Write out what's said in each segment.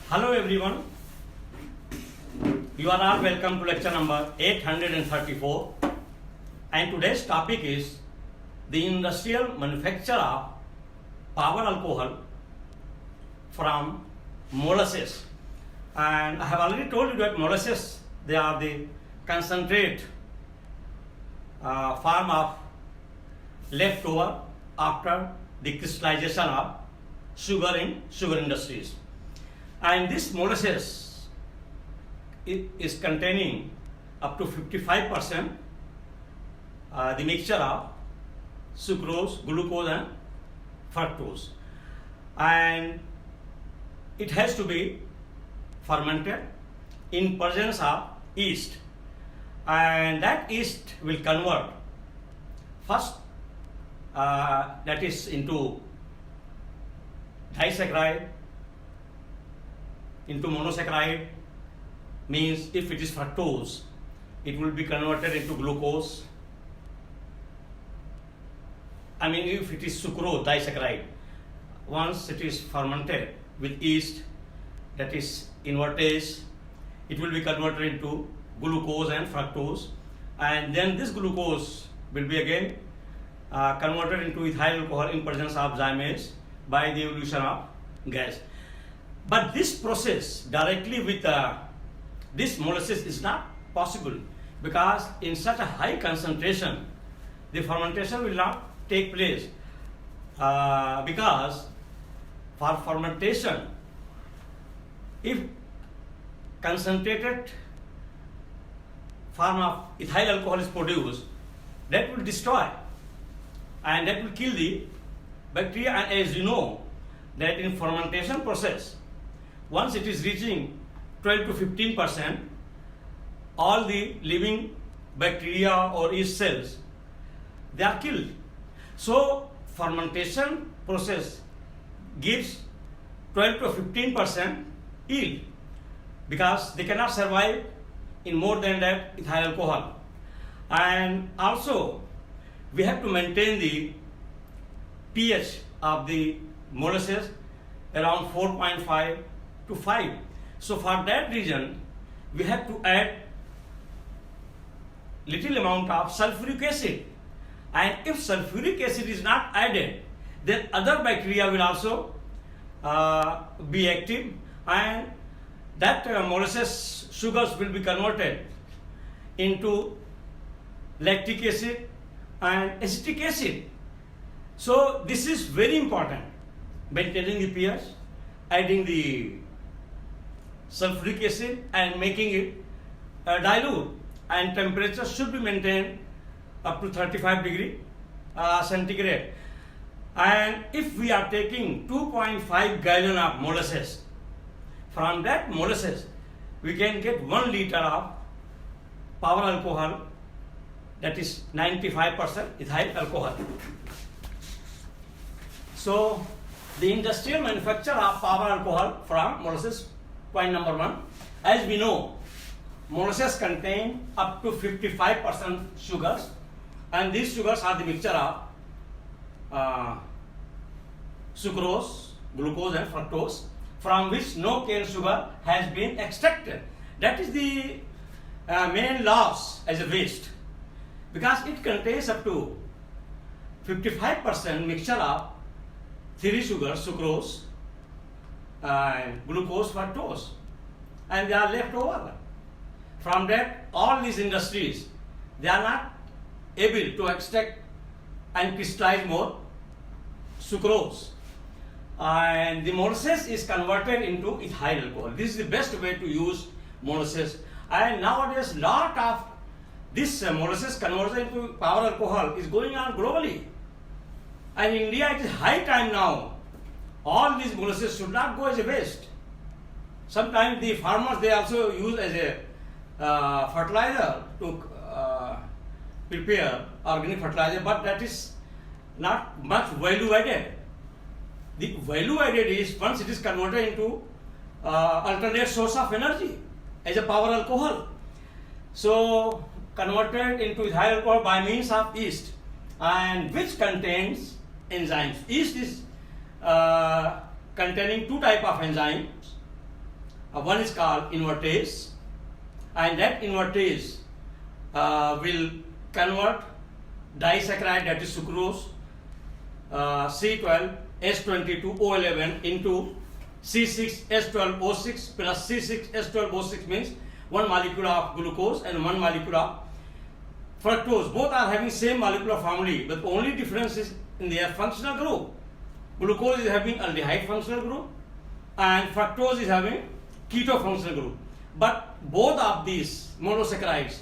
Hello everyone, you are all welcome to lecture number 834, and today's topic is the industrial manufacture of power alcohol from molasses. And I have already told you that molasses, they are the concentrate form of leftover after the crystallization of sugar in sugar industries. And this molasses is containing up to 55% the mixture of sucrose, glucose and fructose, and it has to be fermented in presence of yeast, and that yeast will convert first that is into disaccharide, into monosaccharide. Means if it is fructose, it will be converted into glucose. If it is sucrose, disaccharide, once it is fermented with yeast, that is invertase, it will be converted into glucose and fructose, and then this glucose will be again converted into ethyl alcohol in presence of zymase by the evolution of gas. But this process directly with this molasses is not possible, because in such a high concentration the fermentation will not take place, because for fermentation, if concentrated form of ethyl alcohol is produced, that will destroy and that will kill the bacteria. And as you know that in fermentation process, once it is reaching 12 to 15%, all the living bacteria or yeast cells, they are killed. So fermentation process gives 12 to 15% yield, because they cannot survive in more than that ethyl alcohol. And also we have to maintain the pH of the molasses around 4.5 to 5. So for that reason we have to add little amount of sulfuric acid, and if sulfuric acid is not added, then other bacteria will also be active, and that molasses sugars will be converted into lactic acid and acetic acid. So this is very important, maintaining the pH, adding the sulfuric acid and making it dilute, and temperature should be maintained up to 35 degree centigrade. And if we are taking 2.5 gallon of molasses, from that molasses we can get 1 liter of power alcohol, that is 95% ethyl alcohol. So the industrial manufacture of power alcohol from molasses, point number 1. As we know, molasses contain up to 55% sugars, and these sugars are the mixture of sucrose, glucose and fructose, from which no cane sugar has been extracted. That is the main loss as a waste, because it contains up to 55% mixture of 3 sugars, sucrose, glucose, fructose, and they are left over. From that, all these industries, they are not able to extract and crystallize more sucrose, and the molasses is converted into ethyl alcohol. This is the best way to use molasses, and nowadays lot of this molasses conversion into power alcohol is going on globally, and in India it is high time now. All these molasses should not go as a waste. Sometimes the farmers, they also use as a fertilizer to prepare organic fertilizer, but that is not much value added. The value added is once it is converted into alternate source of energy as a power alcohol. So converted into ethyl alcohol by means of yeast, and which contains enzymes. Yeast is containing two type of enzymes. one is called invertase, and that invertase will convert disaccharide, that is sucrose, C12H22O11 into C6H12O6 plus C6H12O6 means one molecule of glucose and one molecule of fructose. Both are having same molecular family, but the only difference is in their functional group. Glucose is having aldehyde functional group and fructose is having keto functional group. But both of these monosaccharides,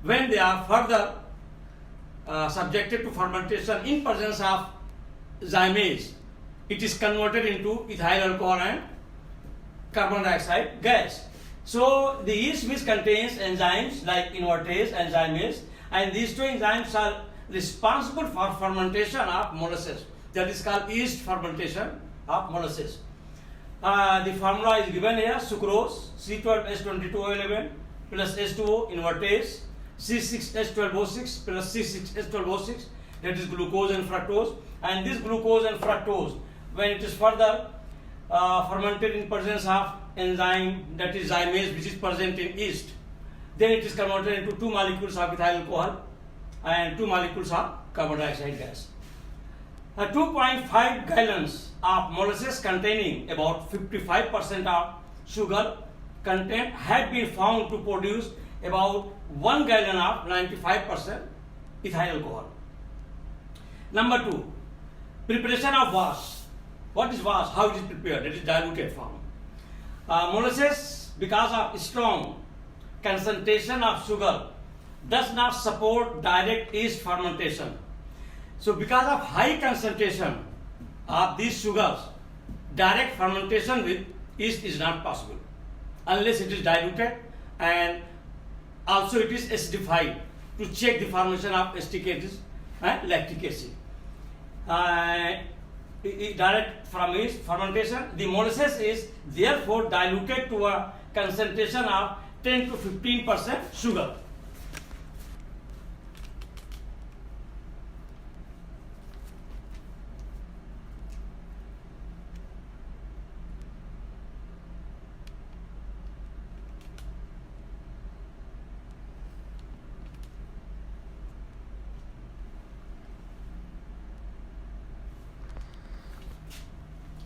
when they are further subjected to fermentation in presence of zymase, it is converted into ethyl alcohol and carbon dioxide gas. So the yeast which contains enzymes like invertase and zymase, and these two enzymes are responsible for fermentation of molasses. That is called yeast fermentation of molasses. The formula is given here: sucrose C12H22O11 plus H2O invertase C6H12O6 plus C6H12O6, that is glucose and fructose. And this glucose and fructose, when it is further fermented in presence of enzyme, that is zymase, which is present in yeast, then it is converted into two molecules of ethyl alcohol and two molecules of carbon dioxide gas. 2.5 gallons of molasses containing about 55% of sugar content had been found to produce about 1 gallon of 95% ethyl alcohol. Number 2, preparation of wash. What is wash? How it is prepared? It is diluted form. Molasses, because of strong concentration of sugar, does not support direct yeast fermentation. So because of high concentration of these sugars, direct fermentation with yeast is not possible unless it is diluted, and also it is acidified to check the formation of acetic acid and lactic acid. Direct from yeast fermentation, the molasses is therefore diluted to a concentration of 10 to 15% sugar.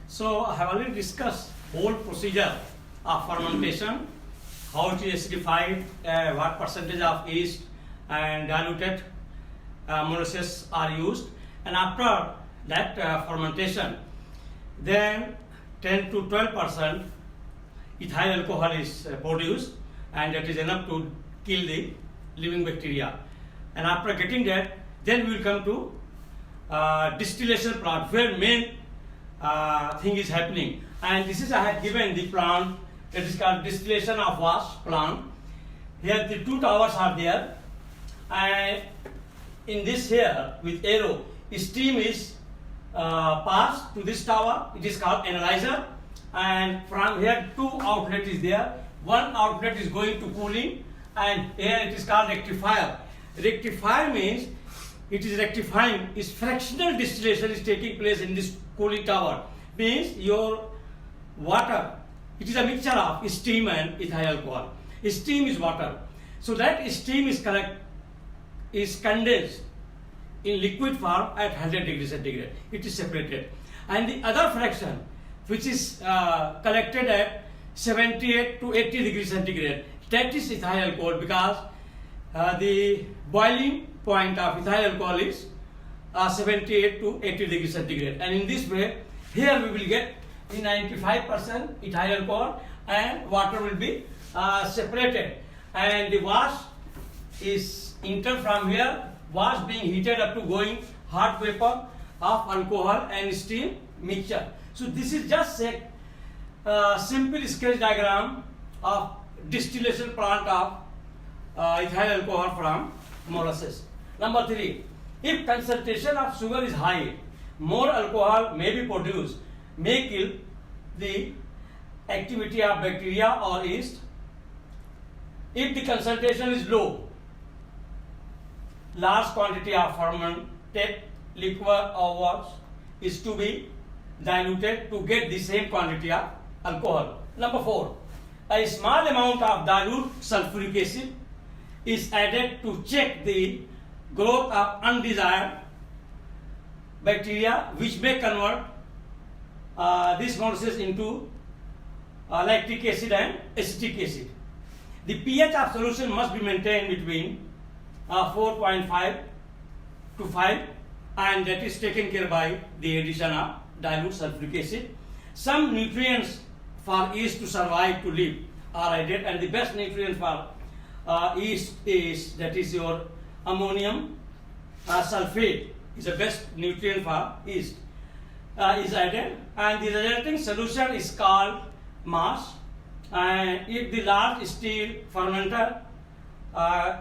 So I have already discussed whole procedure of fermentation, how it is acidified, what percentage of yeast and diluted molasses are used, and after that fermentation, then 10 to 12% ethyl alcohol is produced, and that is enough to kill the living bacteria. And after getting that, then we will come to distillation plant, where main thing is happening. And this is, I had given the plant that is called distillation of wash plant. Here the two towers are there, and in this here with arrow, steam is passed to this tower. It is called analyzer, and from here two outlet is there. One outlet is going to cooling, and here it is called rectifier. Rectifier means it is rectifying, is fractional distillation is taking place in this cooling tower. Means your water, it is a mixture of steam and ethyl alcohol. Steam is water, so that steam is condensed in liquid form at 100 degrees centigrade. It is separated, and the other fraction, which is collected at 78 to 80 degrees centigrade, that is ethyl alcohol, because the boiling point of ethyl alcohol is 78 to 80 degrees centigrade. And in this way, here we will get the 95% ethyl alcohol, and water will be separated, and the wash is entered from here, wash being heated up to going hot vapor of alcohol and steam mixture. So this is just a simple sketch diagram of distillation plant of ethyl alcohol from molasses. Number 3, if concentration of sugar is high, more alcohol may be produced, may kill the activity of bacteria or yeast. If the concentration is low, large quantity of fermented liquor or wash is to be diluted to get the same quantity of alcohol. Number 4, a small amount of dilute sulfuric acid is added to check the growth of undesired bacteria, which may convert this molasses into lactic acid and acetic acid. The pH of solution must be maintained between 4.5 to 5, and that is taken care by the addition of dilute sulfuric acid. Some nutrients for yeast to survive, to live, are added, and the best nutrient for yeast is, that is your ammonium sulfate is the best nutrient for yeast, is added, and the resulting solution is called mass. And if the large steel fermenter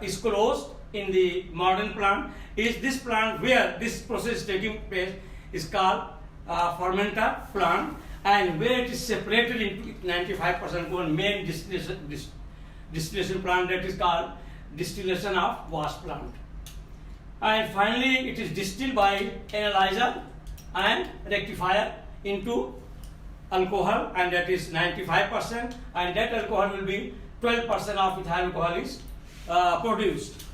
is closed in the modern plant, is this plant where this process is taking place is called fermenter plant, and where it is separated into 95% one main distillation plant, that is called distillation of wash plant. And finally it is distilled by analyzer and rectifier into alcohol, and that is 95%, and that alcohol will be 12% of ethyl alcohol is produced.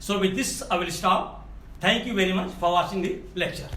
So with this I will stop. Thank you very much for watching the lecture.